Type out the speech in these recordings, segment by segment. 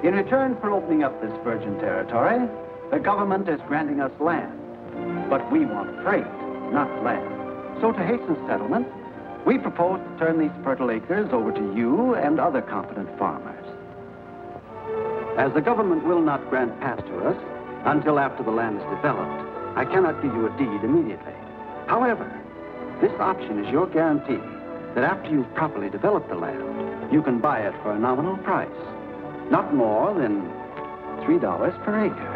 In return for opening up this virgin territory, the government is granting us land. But we want freight, not land. So to hasten settlement, we propose to turn these fertile acres over to you and other competent farmers. As the government will not grant pass to us until after the land is developed, I cannot give you a deed immediately. However, this option is your guarantee that after you've properly developed the land, you can buy it for a nominal price, not more than $3 per acre.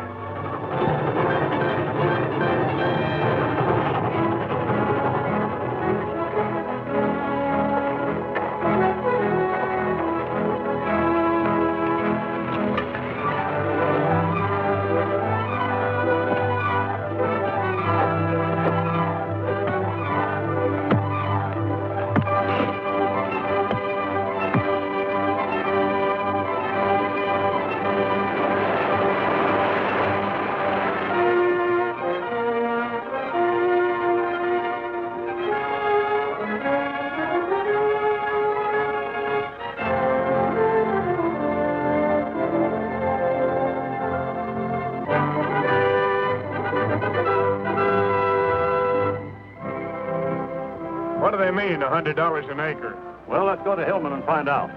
What do they mean, $100 an acre? Well, let's go to Hillman and find out.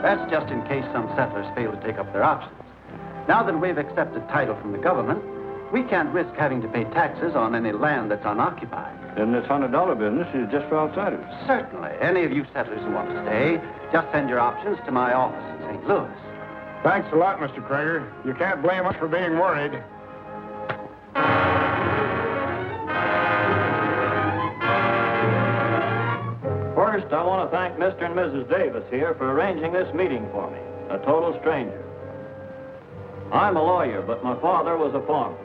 That's just in case some settlers fail to take up their options. Now that we've accepted title from the government, we can't risk having to pay taxes on any land that's unoccupied. Then this $100 business is just for outsiders. Certainly. Any of you settlers who want to stay, just send your options to my office in St. Louis. Thanks a lot, Mr. Krager. You can't blame us for being worried. First, I want to thank Mr. and Mrs. Davis here for arranging this meeting for me, a total stranger. I'm a lawyer, but my father was a farmer.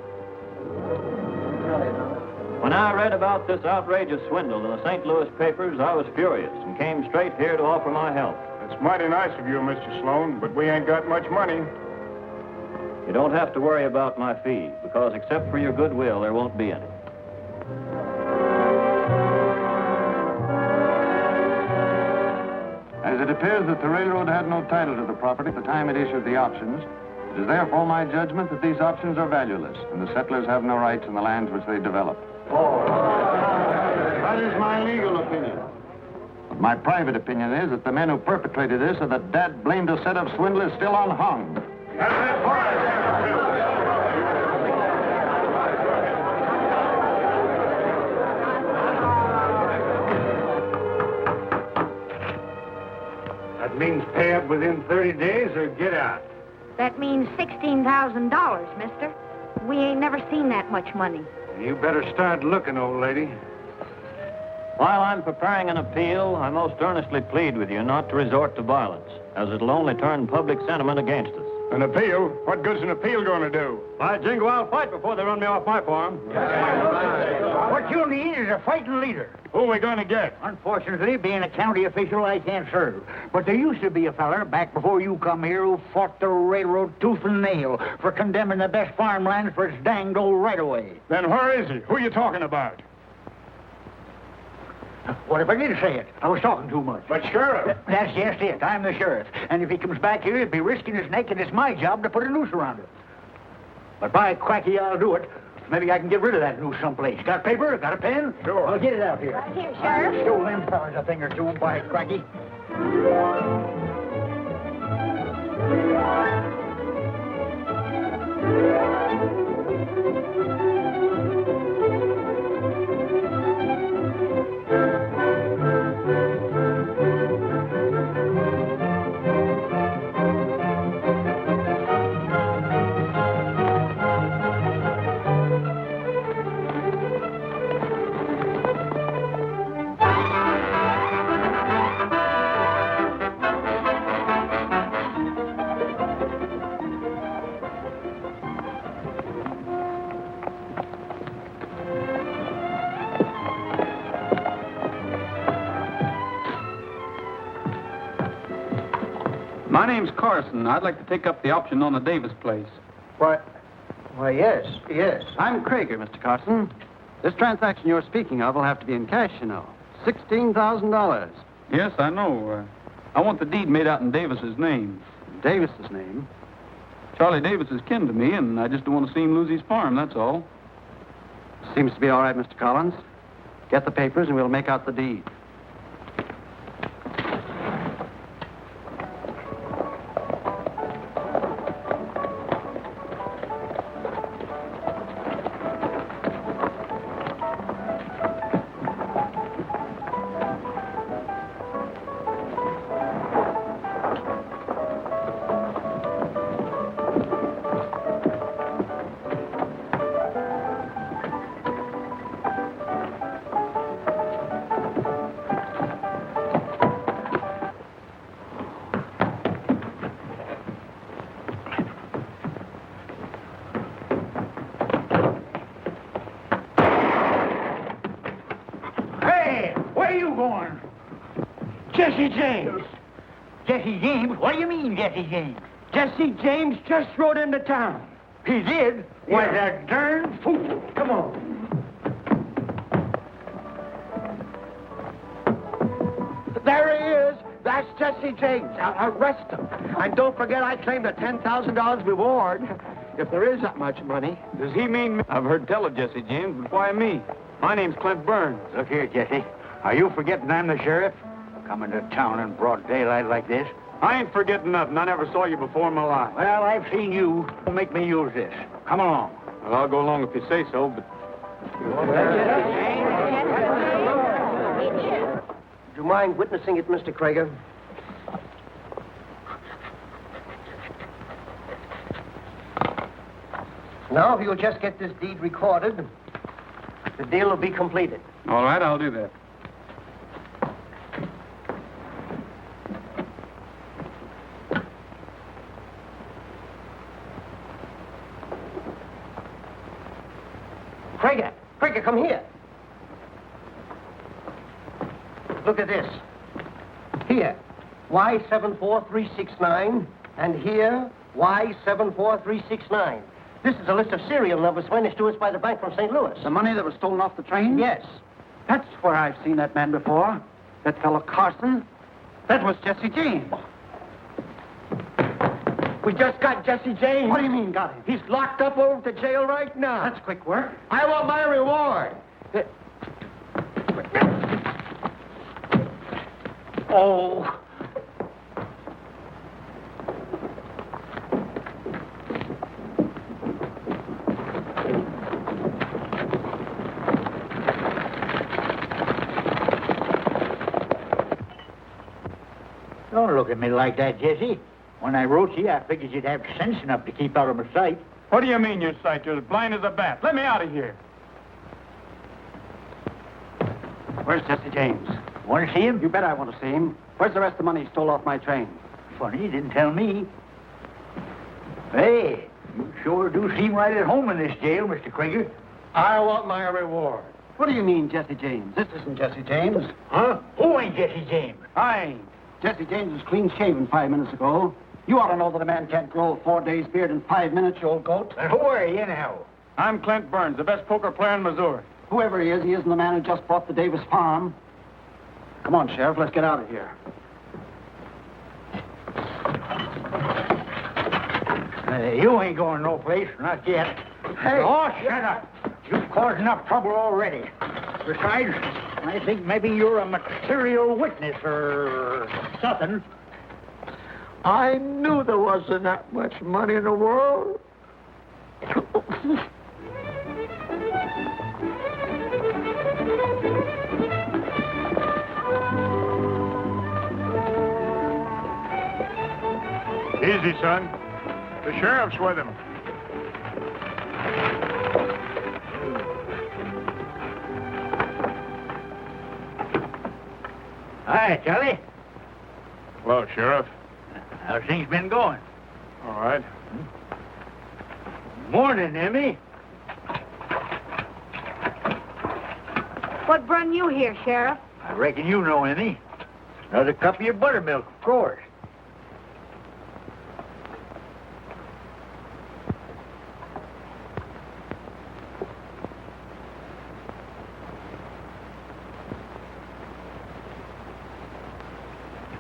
When I read about this outrageous swindle in the St. Louis papers, I was furious and came straight here to offer my help. It's mighty nice of you, Mr. Sloan, but we ain't got much money. You don't have to worry about my fee, because except for your goodwill, there won't be any. As it appears that the railroad had no title to the property at the time it issued the options, it is therefore my judgment that these options are valueless, and the settlers have no rights in the lands which they develop. That is my legal opinion. But my private opinion is that the men who perpetrated this are the dad-blamed set of swindlers still unhung. That means pay up within 30 days or get out. That means $16,000, mister. We ain't never seen that much money. You better start looking, old lady. While I'm preparing an appeal, I most earnestly plead with you not to resort to violence, as it'll only turn public sentiment against us. An appeal? What good's an appeal going to do? By jingo, I'll fight before they run me off my farm. What you'll need is a fighting leader. Who are we going to get? Unfortunately, being a county official, I can't serve. But there used to be a feller back before you come here who fought the railroad tooth and nail for condemning the best farmlands for its danged old right-of-way. Then where is he? Who are you talking about? What if I did say it? I was talking too much. But Sheriff. That's just it. I'm the sheriff. And if he comes back here, he'll be risking his neck, and it's my job to put a noose around it. But by cracky, I'll do it. Maybe I can get rid of that noose someplace. Got paper? Got a pen? Sure. I'll get it out here. Right here, Sheriff. Show them fellas a thing or two, by cracky. My name's Carson. I'd like to take up the option on the Davis place. Why, yes. I'm Krager, Mr. Carson. This transaction you're speaking of will have to be in cash, you know. $16,000. Yes, I know. I want the deed made out in Davis's name. Davis's name. Charlie Davis is kin to me, and I just don't want to see him lose his farm, that's all. Seems to be all right, Mr. Collins. Get the papers and we'll make out the deed. Jesse James. Jesse James? What do you mean, Jesse James? Jesse James just rode into town. He did? Yeah. Was a darn fool. Come on. There he is. That's Jesse James. Arrest him. And don't forget I claimed a $10,000 reward. If there is that much money. Does he mean me? I've heard tell of Jesse James, but why me? My name's Clint Burns. Look here, Jesse. Are you forgetting I'm the sheriff? Coming to town in broad daylight like this? I ain't forgetting nothing. I never saw you before in my life. Well, I've seen you. Don't make me use this. Come along. Well, I'll go along if you say so, but... Do you mind witnessing it, Mr. Krager? Now, if you'll just get this deed recorded, the deal will be completed. All right, I'll do that. Krager, come here. Look at this. Here, Y74369, and here, Y74369. This is a list of serial numbers furnished to us by the bank from St. Louis. The money that was stolen off the train? Yes. That's where I've seen that man before. That fellow Carson. That was Jesse James. We just got Jesse James. What do you mean, got him? He's locked up over at the jail right now. That's quick work. I want my reward. Oh. Don't look at me like that, Jesse. When I wrote you, I figured you'd have sense enough to keep out of my sight. What do you mean, your sight? You're as blind as a bat. Let me out of here. Where's Jesse James? Want to see him? You bet I want to see him. Where's the rest of the money he stole off my train? Funny, you didn't tell me. Hey, you sure do seem right at home in this jail, Mr. Krager. I want my reward. What do you mean, Jesse James? This isn't Jesse James. Huh? Who ain't Jesse James? I ain't. Jesse James was clean shaven 5 minutes ago. You ought to know that a man can't grow a 4 days beard in 5 minutes, you old goat. And who are you, anyhow? I'm Clint Burns, the best poker player in Missouri. Whoever he isn't the man who just bought the Davis farm. Come on, Sheriff, let's get out of here. You ain't going no place, not yet. Hey! Oh, shut up. You've caused enough trouble already. Besides, I think maybe you're a material witness or something. I knew there wasn't that much money in the world. Easy, son. The sheriff's with him. Hi, Charlie. Hello, Sheriff. How's things been going? All right. Morning, Emmy. What brung you here, Sheriff? I reckon you know, Emmy. Another cup of your buttermilk, of course.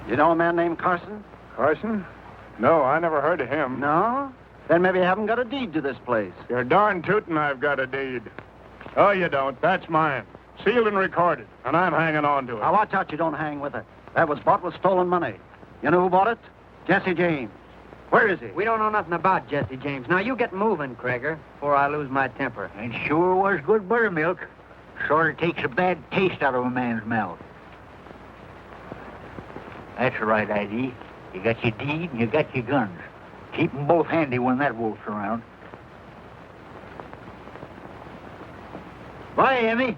You know a man named Carson? Carson? No, I never heard of him. No? Then maybe you haven't got a deed to this place. You're darn tootin' I've got a deed. Oh, you don't. That's mine. Sealed and recorded, and I'm hanging on to it. Now, watch out you don't hang with it. That was bought with stolen money. You know who bought it? Jesse James. Where is he? We don't know nothing about Jesse James. Now, you get moving, Krager, before I lose my temper. It sure was good buttermilk. Sort of takes a bad taste out of a man's mouth. That's the right ID. You got your deed and you got your guns. Keep them both handy when that wolf's around. Bye, Emmy.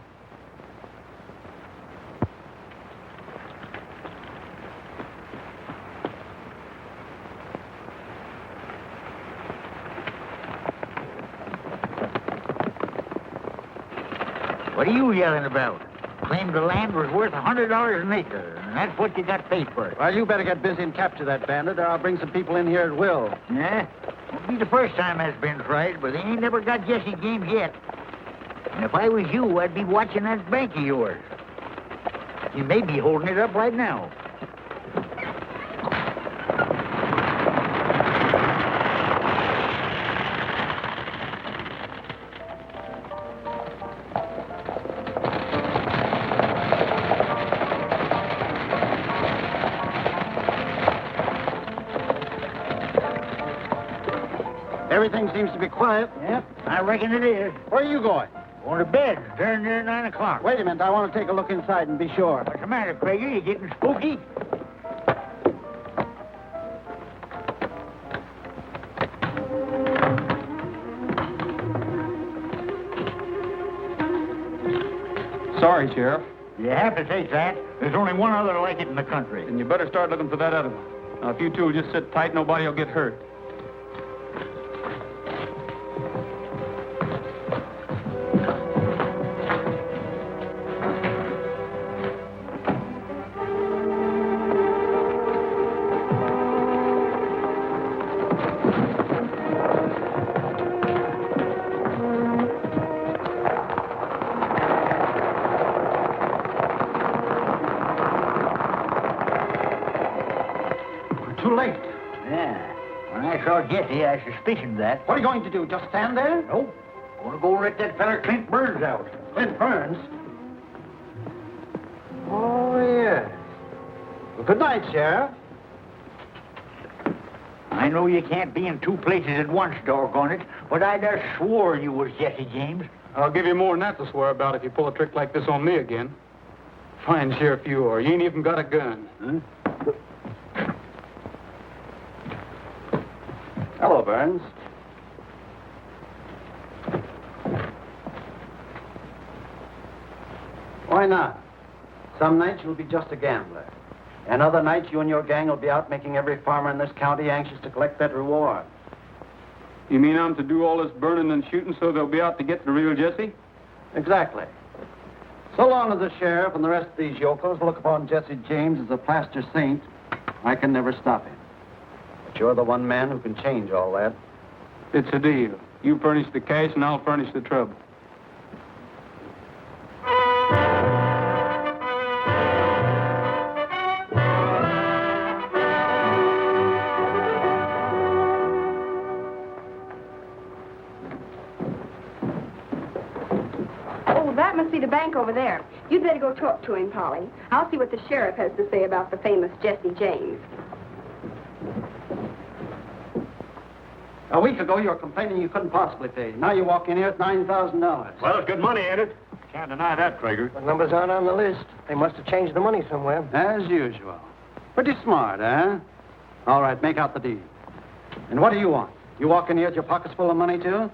What are you yelling about? Claimed the land was worth $100 an acre, and that's what you got paid for it. Well, you better get busy and capture that bandit, or I'll bring some people in here at will. Yeah? Won't be the first time that's been tried, but they ain't never got Jesse James yet. And if I was you, I'd be watching that bank of yours. He may be holding it up right now. Everything seems to be quiet. Yep, I reckon it is. Where are you going? Going to bed. Turn near 9 o'clock. Wait a minute. I want to take a look inside and be sure. What's the matter, Krager? You getting spooky? Sorry, Sheriff. You have to take that. There's only one other like it in the country. And you better start looking for that other one. Now, if you two will just sit tight, nobody will get hurt. Too late. Yeah. When I saw Jesse, I suspicioned that. What are you going to do? Just stand there? Nope. Gonna go let that feller Clint Burns out. Clint Burns? Oh, yes. Well, good night, Sheriff. I know you can't be in two places at once, doggone it, but I just swore you was Jesse James. I'll give you more than that to swear about if you pull a trick like this on me again. Fine sheriff you are. You ain't even got a gun. Huh? Hello, Burns. Why not? Some nights you'll be just a gambler. And other nights you and your gang will be out making every farmer in this county anxious to collect that reward. You mean I'm to do all this burning and shooting so they'll be out to get the real Jesse? Exactly. So long as the sheriff and the rest of these yokels look upon Jesse James as a plaster saint, I can never stop him. But you're the one man who can change all that. It's a deal. You furnish the cash and I'll furnish the trouble. That must be the bank over there. You'd better go talk to him, Polly. I'll see what the sheriff has to say about the famous Jesse James. A week ago, you were complaining you couldn't possibly pay. Now you walk in here at $9,000. Well, it's good money, ain't it? Can't deny that, Krager. The numbers aren't on the list. They must have changed the money somewhere. As usual. Pretty smart, huh? All right, make out the deed. And what do you want? You walk in here with your pockets full of money, too?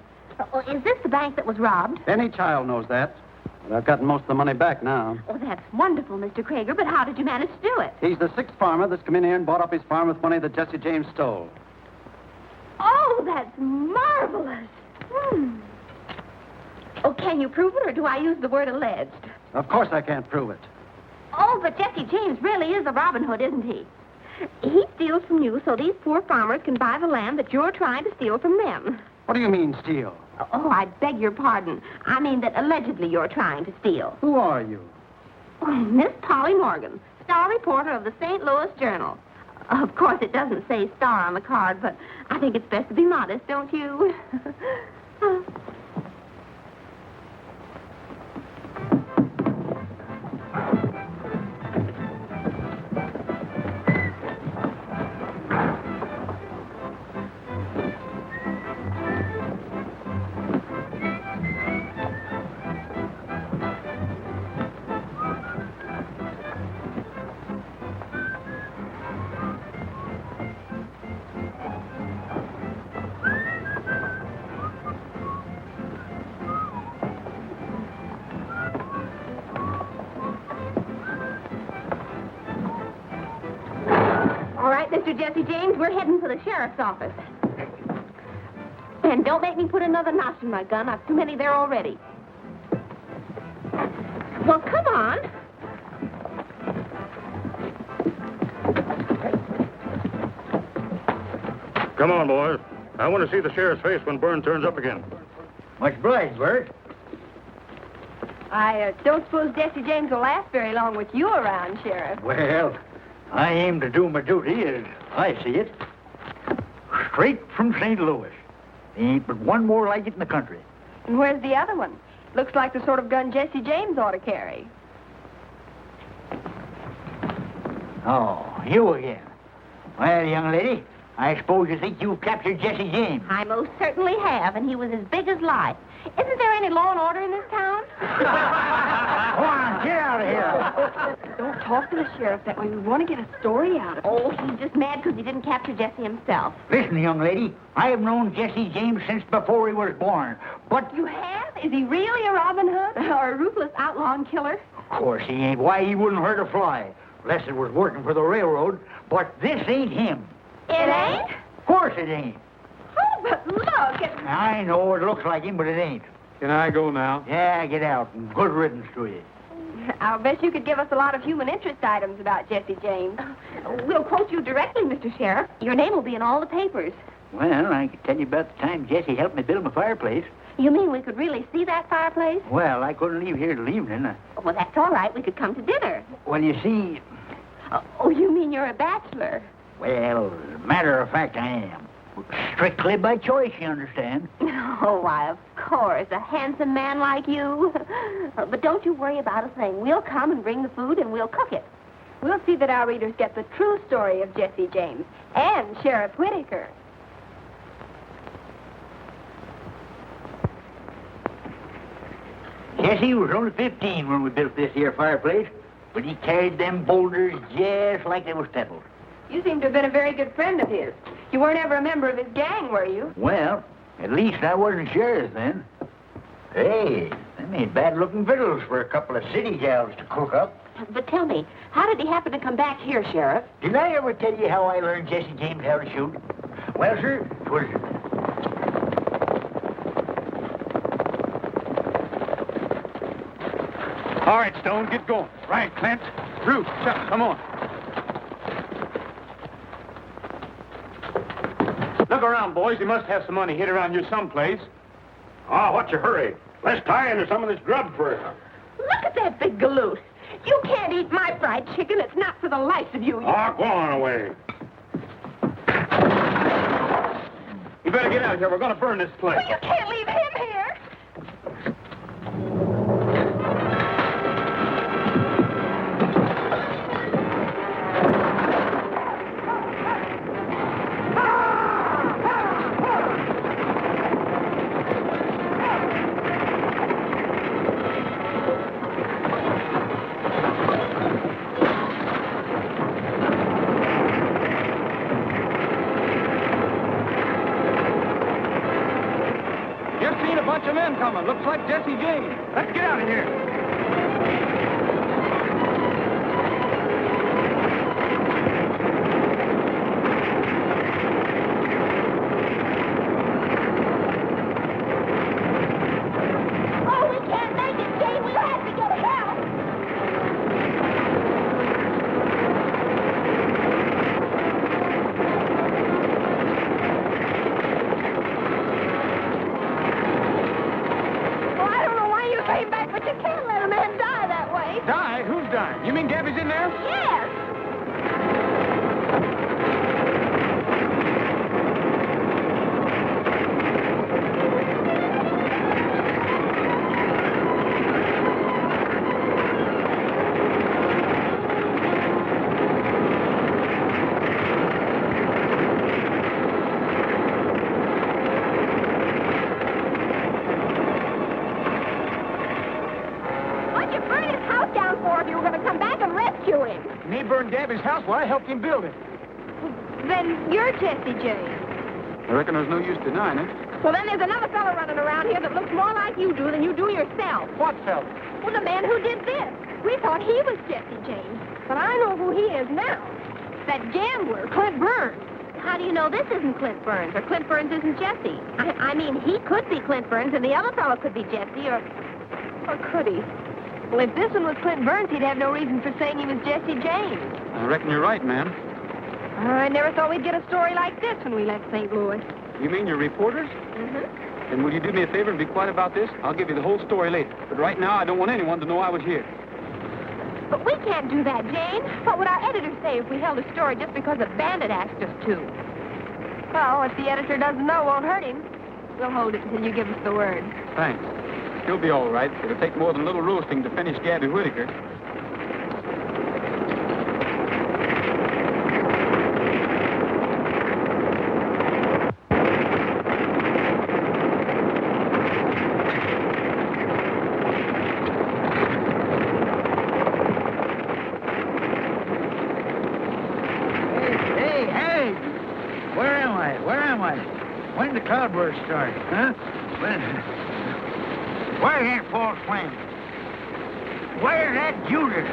Well, is this the bank that was robbed? Any child knows that. But I've gotten most of the money back now. Oh, that's wonderful, Mr. Krager, but how did you manage to do it? He's the sixth farmer that's come in here and bought up his farm with money that Jesse James stole. Oh, that's marvelous. Oh, can you prove it, or do I use the word alleged? Of course I can't prove it. Oh, but Jesse James really is a Robin Hood, isn't he? He steals from you so these poor farmers can buy the land that you're trying to steal from them. What do you mean, steal? Oh, I beg your pardon. I mean that allegedly you're trying to steal. Who are you? Oh, Miss Polly Morgan, star reporter of the St. Louis Journal. Of course, it doesn't say star on the card, but I think it's best to be modest, don't you? Mr. Jesse James, we're heading for the sheriff's office. And don't make me put another notch in my gun. I've too many there already. Well, come on. Come on, boys. I want to see the sheriff's face when Byrne turns up again. Much obliged, Bert. I don't suppose Jesse James will last very long with you around, Sheriff. Well, I aim to do my duty as I see it. Straight from St. Louis. There ain't but one more like it in the country. And where's the other one? Looks like the sort of gun Jesse James ought to carry. Oh, you again. Well, young lady, I suppose you think you've captured Jesse James. I most certainly have, and he was as big as life. Isn't there any law and order in this town? Go on, get out of here. Don't talk to the sheriff that way. We want to get a story out of him. Oh, he's just mad because he didn't capture Jesse himself. Listen, young lady, I have known Jesse James since before he was born. But You have? Is he really a Robin Hood? Or a ruthless outlaw and killer? of course he ain't. Why, he wouldn't hurt a fly. Unless it was working for the railroad. But this ain't him. It ain't? Of course it ain't. Oh, but look. I know it looks like him, but it ain't. Can I go now? Yeah, get out. And good riddance to you. I'll bet you could give us a lot of human interest items about Jesse James. We'll quote you directly, Mr. Sheriff. Your name will be in all the papers. Well, I could tell you about the time Jesse helped me build my fireplace. You mean we could really see that fireplace? Well, I couldn't leave here till evening. Well, that's all right. We could come to dinner. Well, you see... Oh, you mean you're a bachelor? Well, matter of fact, I am. Strictly by choice, you understand. Oh, why, of course. A handsome man like you. But don't you worry about a thing. We'll come and bring the food, and we'll cook it. We'll see that our readers get the true story of Jesse James and Sheriff Whitaker. Jesse was only 15 when we built this here fireplace, but he carried them boulders just like they was pebbles. You seem to have been a very good friend of his. You weren't ever a member of his gang, were you? Well, at least I wasn't sheriff then. Hey, them ain't bad-looking victuals for a couple of city gals to cook up. But tell me, how did he happen to come back here, Sheriff? Didn't I ever tell you how I learned Jesse James how to shoot? Well, sir, 'twas... All right, Stone, get going. Right, Clint. Ruth, Chuck, come on. Look around, boys. You must have some money hid around here someplace. Oh, what's your hurry? Let's tie into some of this grub first. Look at that big galoot. You can't eat my fried chicken. It's not for the life of you. Oh, go on away. You better get out of here. We're going to burn this place. Well, you can't leave him here. Just seen a bunch of men coming. Looks like Jesse James. Let's get out of here. Oh, we can't make it, Jay. We'll have to get help. Well, I don't know why you came back, but you can't let a man die that way. Die? Who's dying? You mean Gabby's in there? Yes. doing? And he burned Gabby's house while I helped him build it. Then you're Jesse James. I reckon there's no use denying it. Well, then there's another fella running around here that looks more like you do than you do yourself. What fella? Well, the man who did this. We thought he was Jesse James, but I know who he is now. That gambler, Clint Burns. How do you know this isn't Clint Burns, or Clint Burns isn't Jesse? I mean, he could be Clint Burns, and the other fellow could be Jesse, or could he? Well, if this one was Clint Burns, he'd have no reason for saying he was Jesse James. I reckon you're right, ma'am. I never thought we'd get a story like this when we left St. Louis. You mean you're reporters? Mm-hmm. Then will you do me a favor and be quiet about this? I'll give you the whole story later. But right now, I don't want anyone to know I was here. But we can't do that, Jane. What would our editor say if we held a story just because a bandit asked us to? Well, if the editor doesn't know, it won't hurt him. We'll hold it until you give us the word. Thanks. He'll be all right. It'll take more than a little roasting to finish Gabby Whitaker. When the cloudburst start, huh? Where's that false flame? Where's that Judas?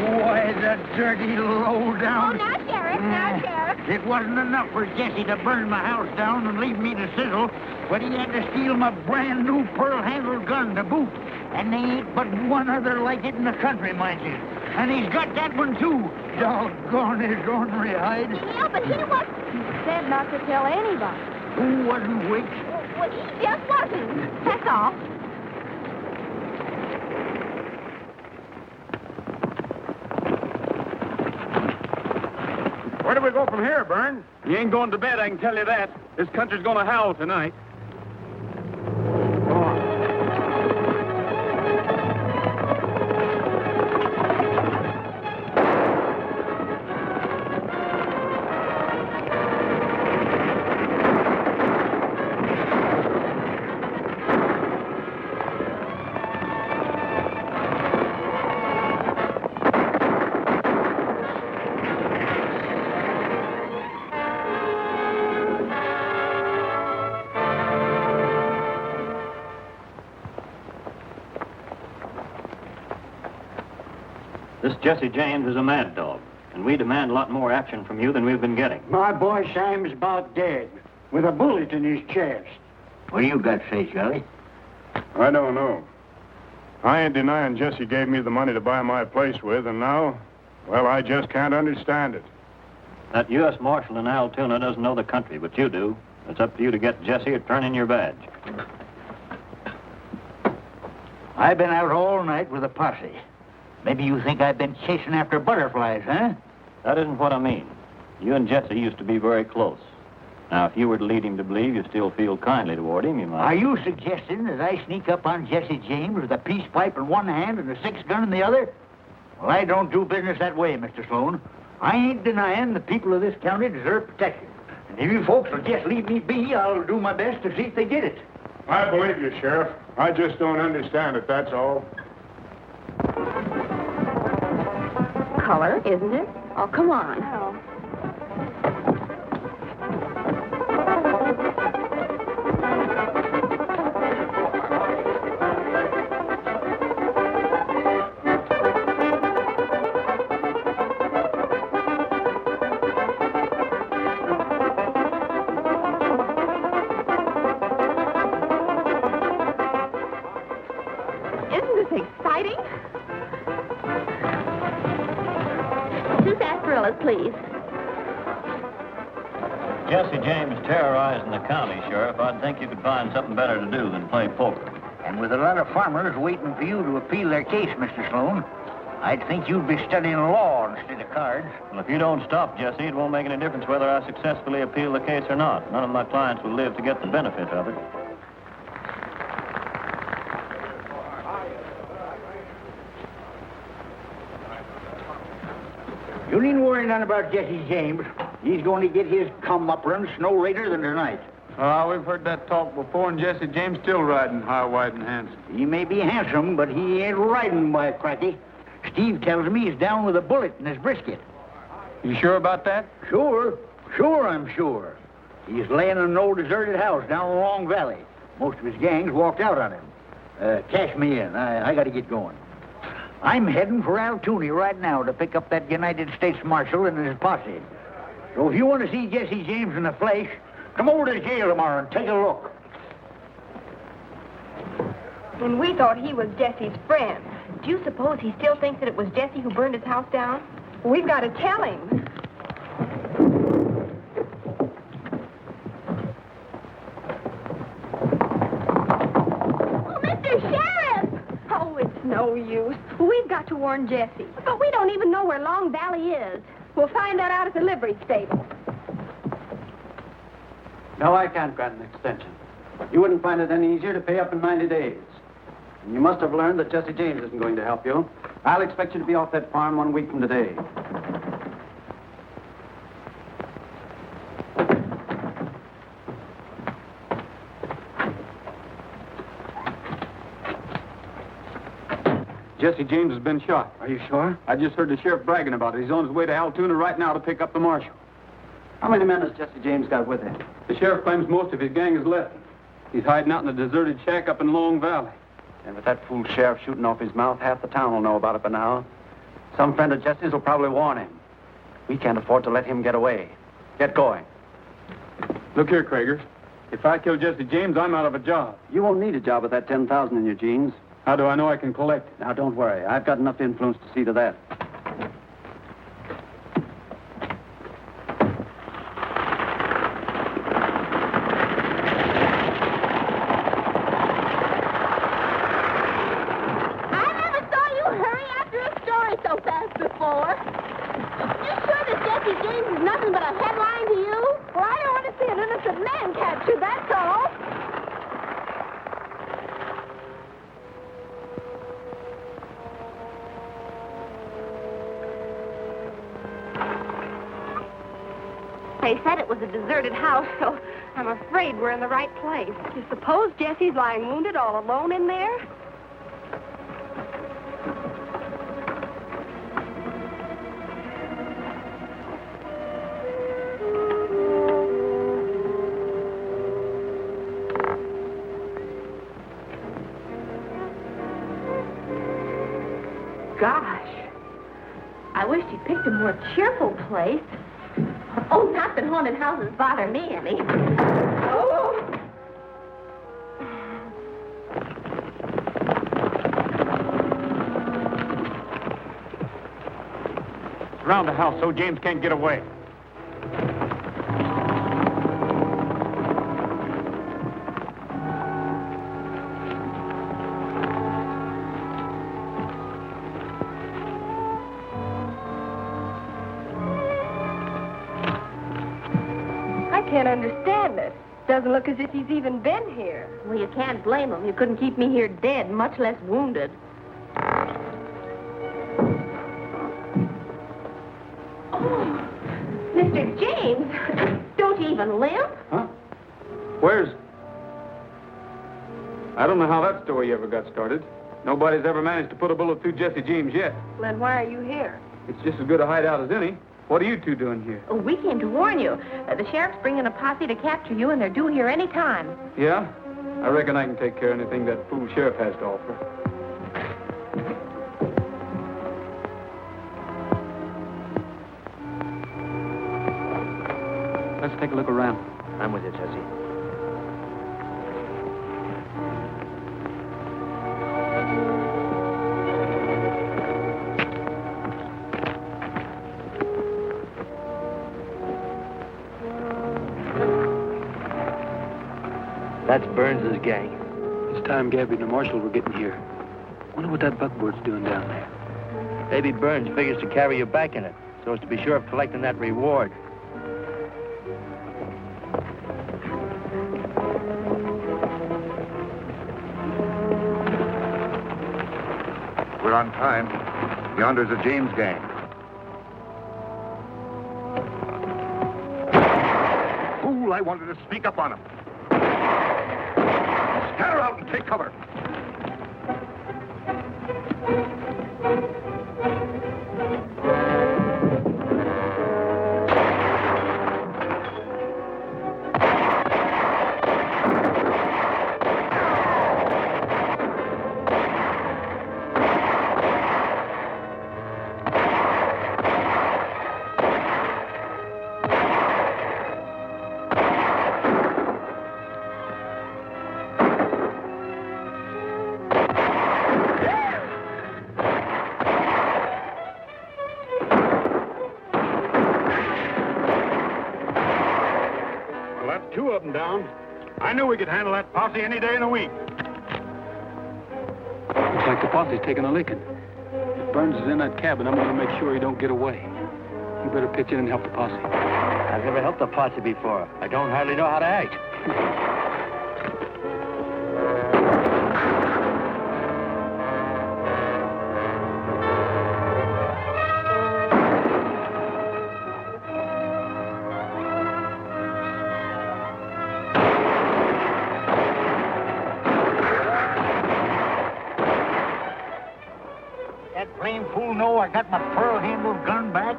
Why, the dirty low-down... Oh, now, Sheriff, now, Sheriff. It wasn't enough for Jesse to burn my house down and leave me to sizzle, but he had to steal my brand-new pearl-handled gun to boot. And there ain't but one other like it in the country, mind you. And he's got that one, too. Doggone his ornery hide. Yeah, but he was... He said not to tell anybody. Who wasn't which? Well, he just wasn't. That's all. Where do we go from here, Burns? You ain't going to bed, I can tell you that. This country's going to howl tonight. Go on. This Jesse James is a mad dog, and we demand a lot more action from you than we've been getting. My boy Sam's about dead, with a bullet in his chest. What do you got to say, Charlie? I don't know. I ain't denying Jesse gave me the money to buy my place with, and now, well, I just can't understand it. That U.S. Marshal in Altoona doesn't know the country, but you do. It's up to you to get Jesse or turn in your badge. I've been out all night with a posse. Maybe you think I've been chasing after butterflies, huh? That isn't what I mean. You and Jesse used to be very close. Now, if you were to lead him to believe you still feel kindly toward him, you might... Are you suggesting that I sneak up on Jesse James with a peace pipe in one hand and a six-gun in the other? Well, I don't do business that way, Mr. Sloan. I ain't denying the people of this county deserve protection. And if you folks will just leave me be, I'll do my best to see if they get it. I believe you, Sheriff. I just don't understand it, that's all. Color, isn't it? Oh, come on. Oh. Isn't this exciting? Two sarsaparillas, please. Jesse James terrorizing the county, Sheriff. I'd think you could find something better to do than play poker. And with a lot of farmers waiting for you to appeal their case, Mr. Sloan, I'd think you'd be studying law instead of cards. Well, if you don't stop, Jesse, it won't make any difference whether I successfully appeal the case or not. None of my clients will live to get the benefit of it. You needn't worry none about Jesse James. He's going to get his comeuppance no later than tonight. We've heard that talk before, and Jesse James still riding high, wide, and handsome. He may be handsome, but he ain't riding, by cracky. Steve tells me he's down with a bullet in his brisket. You sure about that? Sure. I'm sure. He's laying in an old deserted house down the Long Valley. Most of his gang's walked out on him. Cash me in. I got to get going. I'm heading for Altoona right now to pick up that United States Marshal and his posse. So if you want to see Jesse James in the flesh, come over to the jail tomorrow and take a look. And we thought he was Jesse's friend. Do you suppose he still thinks that it was Jesse who burned his house down? We've got to tell him. Oh, Mr. Sheriff! Oh, it's no use. We've got to warn Jesse. But we don't even know where Long Valley is. We'll find that out at the livery stable. No, I can't grant an extension. You wouldn't find it any easier to pay up in 90 days. And you must have learned that Jesse James isn't going to help you. I'll expect you to be off that farm 1 week from today. Jesse James has been shot. Are you sure? I just heard the sheriff bragging about it. He's on his way to Altoona right now to pick up the marshal. How many men has Jesse James got with him? The sheriff claims most of his gang is left. He's hiding out in a deserted shack up in Long Valley. And with that fool sheriff shooting off his mouth, half the town will know about it by now. Some friend of Jesse's will probably warn him. We can't afford to let him get away. Get going. Look here, Kragers. If I kill Jesse James, I'm out of a job. You won't need a job with that 10,000 in your jeans. How do I know I can collect it? Now, don't worry. I've got enough influence to see to that. I never saw you hurry after a story so fast before. You sure that Jesse James is nothing but a headline to you? Well, I don't want to see an innocent man captured, that's all. They said it was a deserted house, so I'm afraid we're in the right place. You suppose Jesse's lying wounded all alone in there? Gosh, I wish he'd picked a more cheerful place. Oh, not that haunted houses bother me any. Oh! Surround the house so James can't get away. I can't understand it. Doesn't look as if he's even been here. Well, you can't blame him. You couldn't keep me here dead, much less wounded. Oh, Mr. James, don't you even limp? Huh? Where's... I don't know how that story ever got started. Nobody's ever managed to put a bullet through Jesse James yet. Then why are you here? It's just as good a hideout as any. What are you two doing here? Oh, we came to warn you. The sheriff's bringing a posse to capture you, and they're due here any time. Yeah? I reckon I can take care of anything that fool sheriff has to offer. Let's take a look around. I'm with you, Jesse. That's Burns' gang. It's time Gabby and the marshal were getting here. Wonder what that buckboard's doing down there. Maybe Burns figures to carry you back in it, so as to be sure of collecting that reward. We're on time. Yonder's a James gang. Fool, I wanted to sneak up on him. Scatter out and take cover. around. I knew we could handle that posse any day in the week. Looks like the posse's taking a licking. If Burns is in that cabin, I'm going to make sure he don't get away. You better pitch in and help the posse. I've never helped a posse before. I don't hardly know how to act. That blame fool know I got my pearl-handled gun back?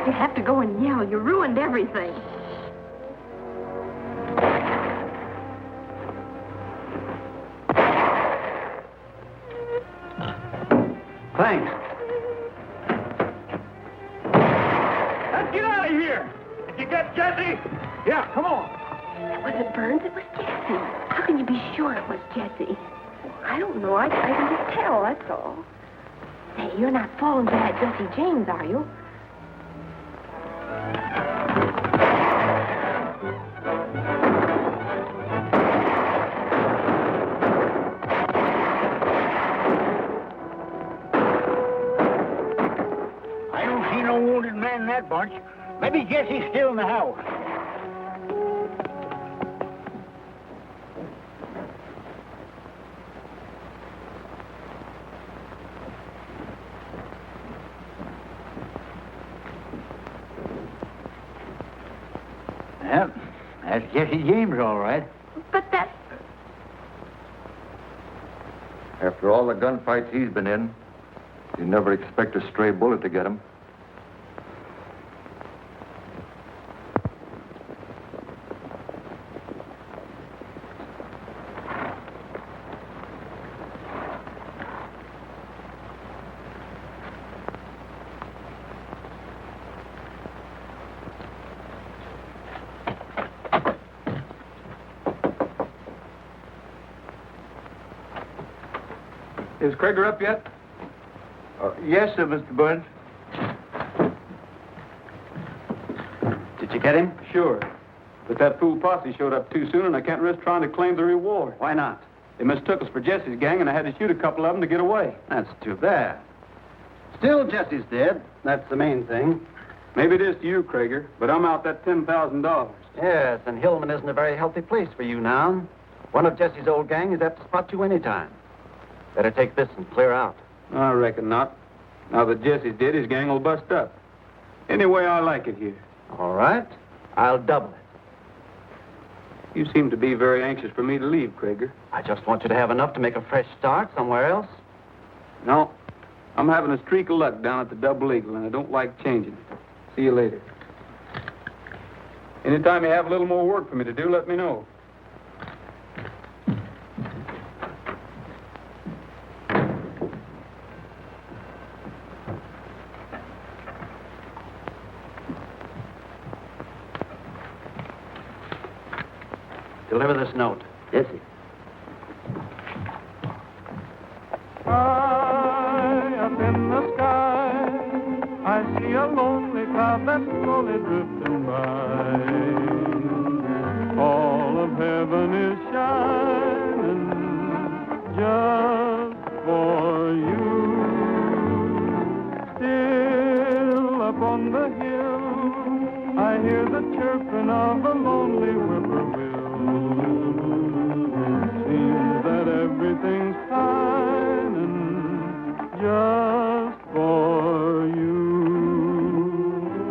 You have to go and yell. You ruined everything. Thanks. Let's get out of here. Did you get Jesse? Yeah, come on. It wasn't Burns, it was Jesse. How can you be sure it was Jesse? I don't know. I can just tell, that's all. Hey, you're not falling for that Jesse James, are you? I don't see no wounded man in that bunch. Maybe Jesse's still in the house. Well, that's Jesse James, all right. But that... After all the gunfights he's been in, you never expect a stray bullet to get him. Is Krager up yet? Yes, sir, Mr. Burns. Did you get him? Sure. But that fool posse showed up too soon, and I can't risk trying to claim the reward. Why not? They mistook us for Jesse's gang, and I had to shoot a couple of them to get away. That's too bad. Still, Jesse's dead. That's the main thing. Maybe it is to you, Krager, but I'm out that $10,000. Yes, and Hillman isn't a very healthy place for you now. One of Jesse's old gang is apt to spot you anytime. Better take this and clear out. I reckon not. Now that Jesse's dead, his gang will bust up. Anyway, I like it here. All right. I'll double it. You seem to be very anxious for me to leave, Krager. I just want you to have enough to make a fresh start somewhere else. No, I'm having a streak of luck down at the Double Eagle, and I don't like changing it. See you later. Anytime you have a little more work for me to do, let me know. Deliver this note. Jesse. High up in the sky, I see a lonely cloud that's slowly drifting by. All of heaven is shining just for you. Still up on the hill, I hear the chirping of a lonely whippoorwill. Seems that everything's shining just for you.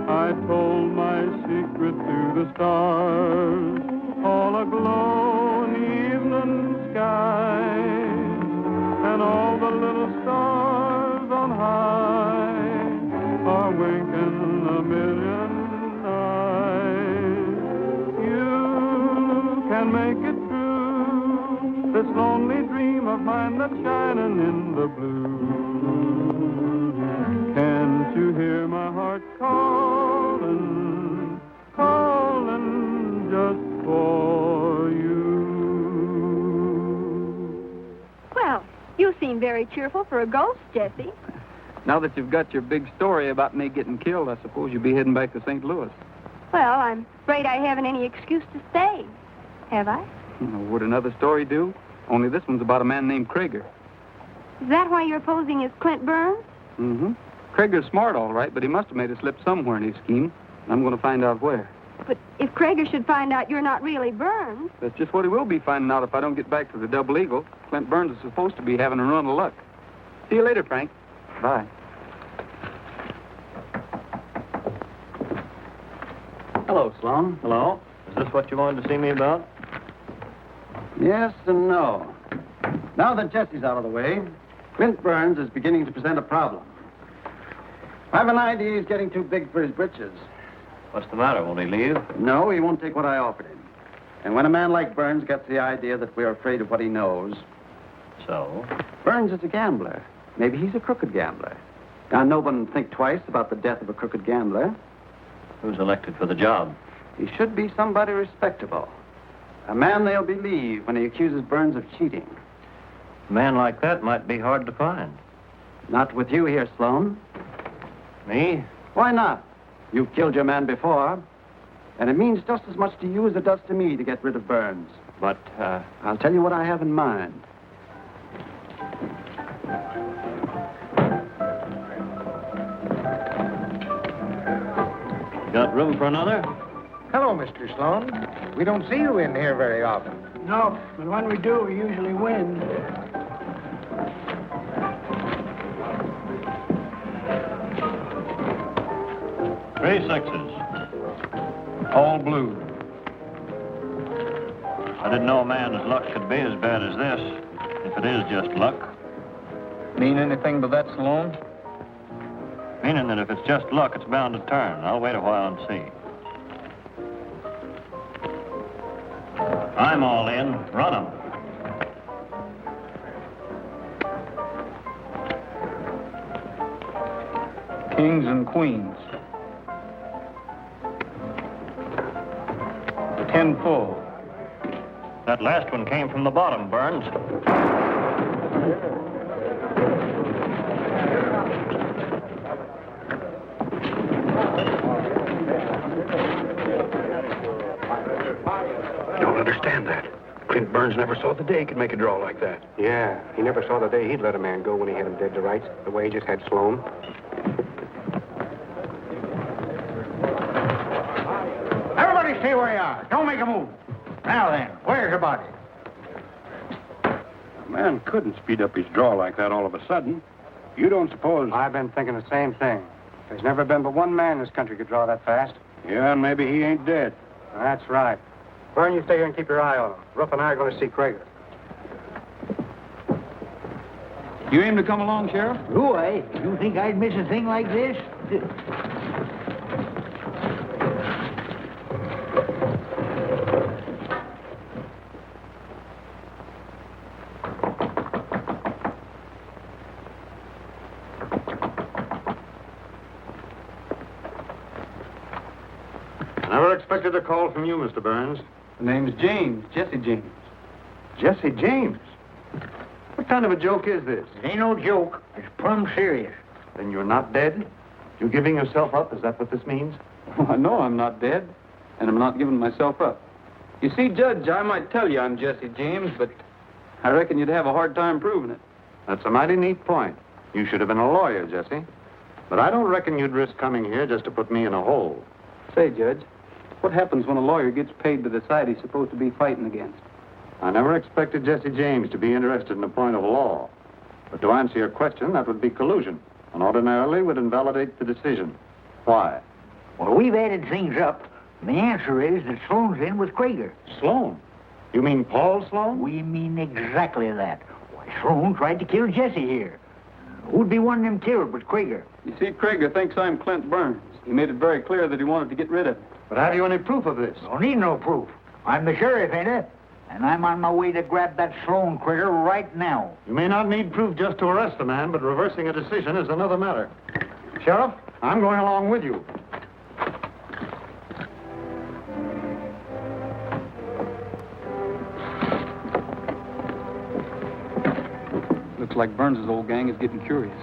I told my secret to the stars, all aglow in the evening sky, and all the little stars on high can make it true. This lonely dream of mine that's shining in the blue. Can't you hear my heart calling, calling just for you? Well, you seem very cheerful for a ghost, Jesse. Now that you've got your big story about me getting killed, I suppose you'll be heading back to St. Louis. Well, I'm afraid I haven't any excuse to stay. Have I? Would another story do? Only this one's about a man named Krieger. Is that why you're posing as Clint Burns? Mm-hmm. Krieger's smart, all right, but he must have made a slip somewhere in his scheme. I'm going to find out where. But if Krieger should find out you're not really Burns... That's just what he will be finding out if I don't get back to the Double Eagle. Clint Burns is supposed to be having a run of luck. See you later, Frank. Bye. Hello, Sloan. Hello? Is this what you wanted to see me about? Yes and no. Now that Jesse's out of the way, Clint Burns is beginning to present a problem. I have an idea he's getting too big for his britches. What's the matter? Won't he leave? No, he won't take what I offered him. And when a man like Burns gets the idea that we're afraid of what he knows... So? Burns is a gambler. Maybe he's a crooked gambler. Now, no one would think twice about the death of a crooked gambler. Who's elected for the job? He should be somebody respectable. A man they'll believe when he accuses Burns of cheating. A man like that might be hard to find. Not with you here, Sloan. Me? Why not? You've killed your man before. And it means just as much to you as it does to me to get rid of Burns. But, I'll tell you what I have in mind. Got room for another? Hello, Mr. Sloan. We don't see you in here very often. No, but when we do, we usually win. 3 6s. All blue. I didn't know a man's luck could be as bad as this, if it is just luck. Mean anything by that, Sloan? Meaning that if it's just luck, it's bound to turn. I'll wait a while and see. I'm all in. Run 'em. Kings and queens. 10 full. That last one came from the bottom, Burns. Don't understand that. Clint Burns never saw the day he could make a draw like that. Yeah, he never saw the day he'd let a man go when he had him dead to rights, the way he just had Sloan. Everybody stay where you are. Don't make a move. Now then, where's the body? A man couldn't speed up his draw like that all of a sudden. You don't suppose... I've been thinking the same thing. There's never been but one man in this country could draw that fast. Yeah, and maybe he ain't dead. That's right. Vern, you stay here and keep your eye on him. Ruff and I are going to see Krieger. You aim to come along, Sheriff? Who, eh? You think I'd miss a thing like this? Never expected a call from you, Mr. Burns. The name's James, Jesse James. Jesse James? What kind of a joke is this? It ain't no joke. It's plumb serious. Then you're not dead? You're giving yourself up? Is that what this means? Well, I know I'm not dead, and I'm not giving myself up. You see, Judge, I might tell you I'm Jesse James, but I reckon you'd have a hard time proving it. That's a mighty neat point. You should have been a lawyer, Jesse. But I don't reckon you'd risk coming here just to put me in a hole. Say, Judge, what happens when a lawyer gets paid to the side he's supposed to be fighting against? I never expected Jesse James to be interested in a point of law. But to answer your question, that would be collusion, and ordinarily would invalidate the decision. Why? Well, we've added things up. And the answer is that Sloan's in with Krieger. Sloan? You mean Paul Sloan? We mean exactly that. Why, Sloan tried to kill Jesse here. Who'd be wanting him killed but Krieger? You see, Krieger thinks I'm Clint Burns. He made it very clear that he wanted to get rid of me. But have you any proof of this? Don't need no proof. I'm the sheriff, ain't I? And I'm on my way to grab that Sloan critter right now. You may not need proof just to arrest a man, but reversing a decision is another matter. Sheriff, I'm going along with you. Looks like Burns' old gang is getting curious.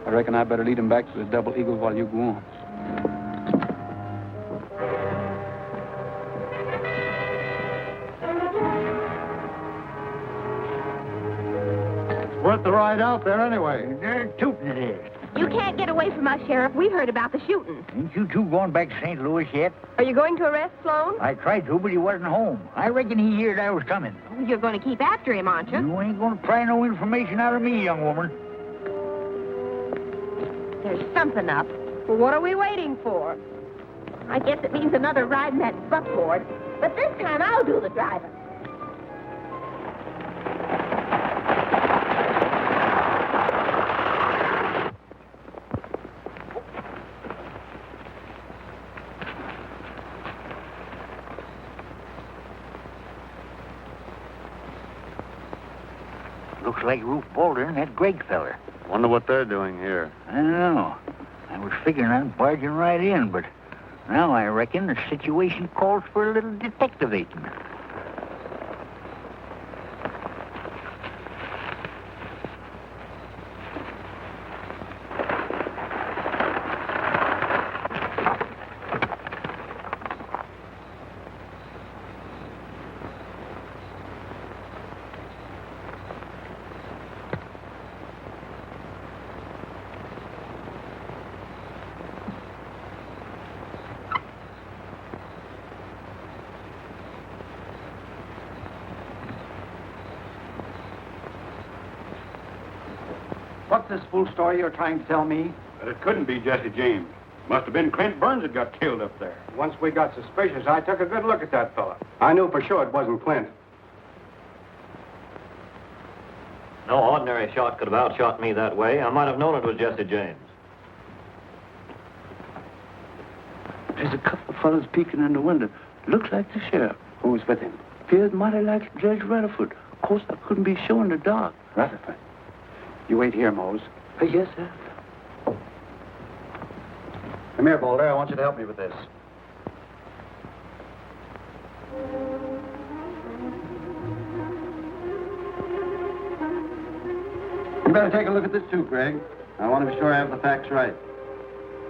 I reckon I better lead him back to the Double Eagle while you go on. Worth the ride out there anyway. They're tooting it is. You can't get away from us, Sheriff. We've heard about the shooting. Ain't you two going back to St. Louis yet? Are you going to arrest Sloan? I tried to, but he wasn't home. I reckon he heard I was coming. You're going to keep after him, aren't you? You ain't going to pry no information out of me, young woman. There's something up. Well, what are we waiting for? I guess it means another ride in that buckboard. But this time I'll do the driving. Looks like Ruth Boulder and that Greg feller. Wonder what they're doing here. I don't know. I was figuring on barging right in, but now I reckon the situation calls for a little detectivating. What's this fool story you're trying to tell me? But it couldn't be Jesse James. Must have been Clint Burns that got killed up there. Once we got suspicious, I took a good look at that fella. I knew for sure it wasn't Clint. No ordinary shot could have outshot me that way. I might have known it was Jesse James. There's a couple of fellas peeking in the window. Looks like the sheriff. Who's with him? Appears mighty like Judge Rutherford. Of course, I couldn't be sure in the dark. Rutherford. You wait here, Mose. Yes, sir. Come here, Boulder. I want you to help me with this. You better take a look at this, too, Greg. I want to be sure I have the facts right.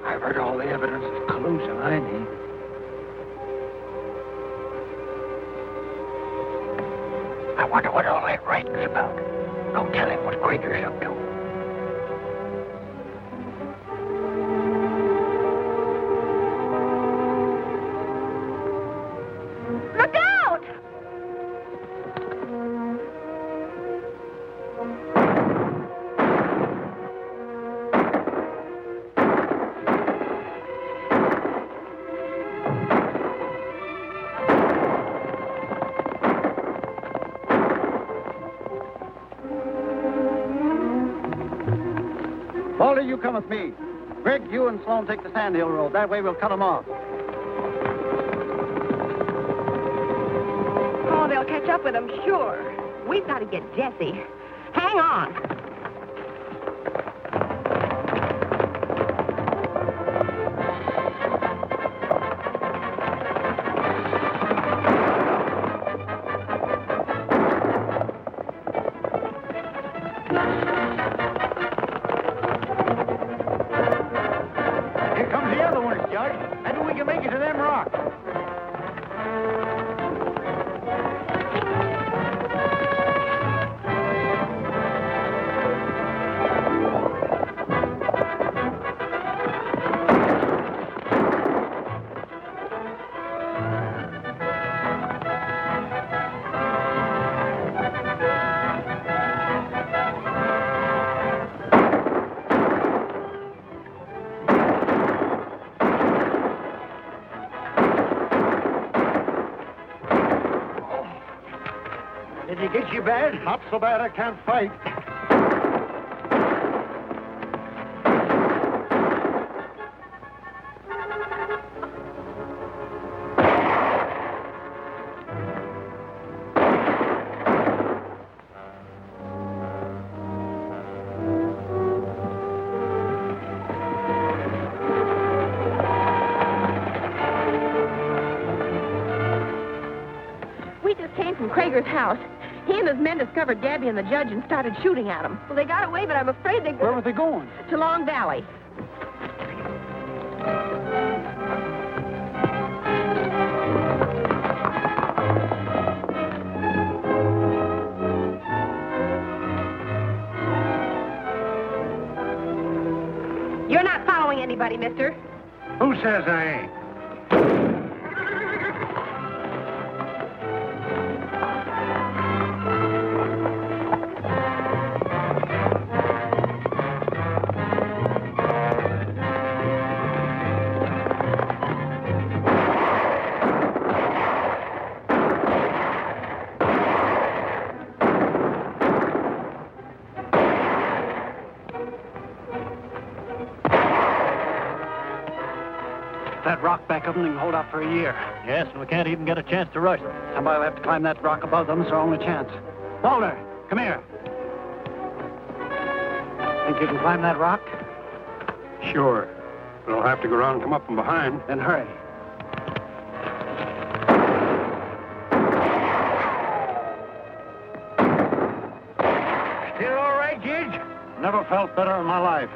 I've heard all the evidence of collusion I need. I wonder what all that writing's about. Don't tell him what Gregor's up to. Look out! Boulder, you come with me. Greg, you and Sloan take the Sandhill Road. That way we'll cut them off. Oh, they'll catch up with them, sure. We've got to get Jesse. Hang on. Here comes the other ones, Judge. Maybe we can make it to them rocks. Did he get you bad? Not so bad I can't fight. We just came from Krager's house. He and his men discovered Gabby and the judge and started shooting at them. Well, they got away, but I'm afraid they... Where were they going? To Long Valley. You're not following anybody, mister. Who says I ain't? That rock back of them can hold out for a year. Yes, and we can't even get a chance to rush them. Somebody will have to climb that rock above them. It's our only chance. Walter, come here. Think you can climb that rock? Sure. But I'll have to go around and come up from behind. Then hurry. Still all right, Judge? Never felt better in my life.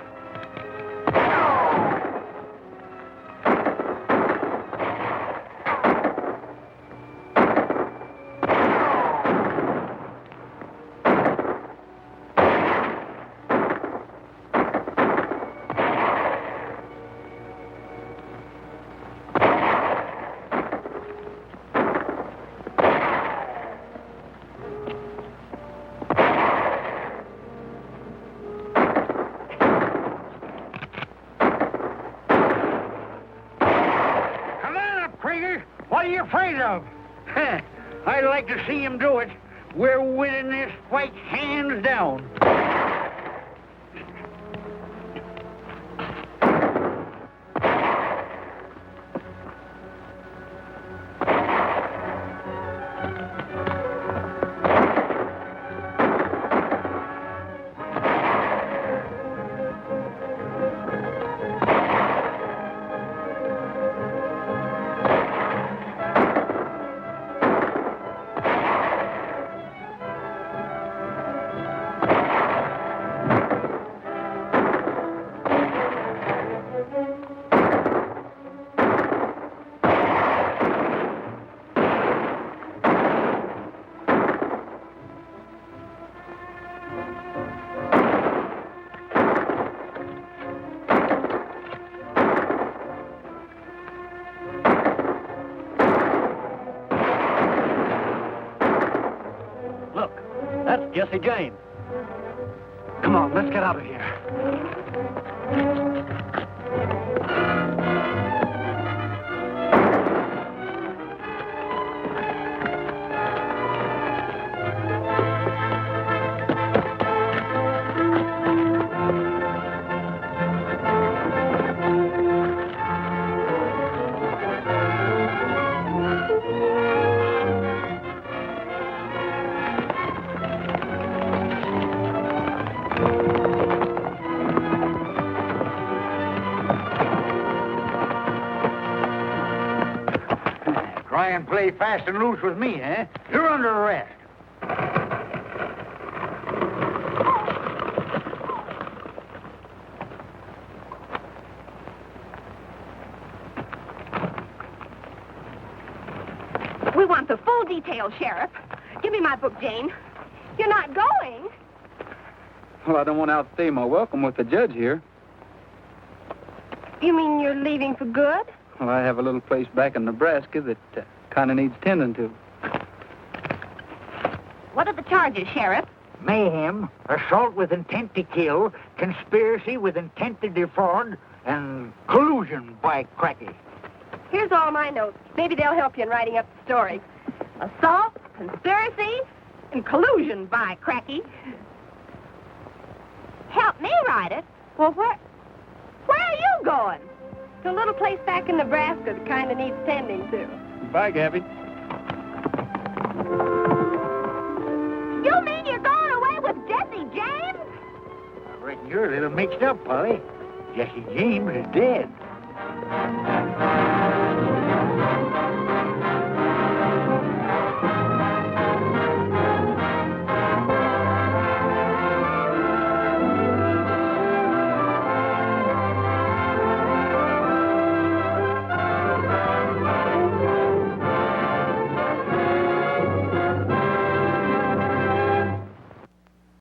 What are you afraid of? I'd like to see him do it. We're winning this fight hands down. That's Jesse James. Come on, let's get out of here. Try and play fast and loose with me, eh? You're under arrest. We want the full details, Sheriff. Give me my book, Jane. You're not going. Well, I don't want to outstay my welcome with the judge here. You mean you're leaving for good? Well, I have a little place back in Nebraska that kind of needs tending to. What are the charges, Sheriff? Mayhem, assault with intent to kill, conspiracy with intent to defraud, and collusion by cracky. Here's all my notes. Maybe they'll help you in writing up the story. Assault, conspiracy, and collusion by cracky. Help me write it? Well, where are you going? To a little place back in Nebraska that kind of needs tending to. Bye, Gabby. You mean you're going away with Jesse James? I reckon you're a little mixed up, Polly. Jesse James is dead.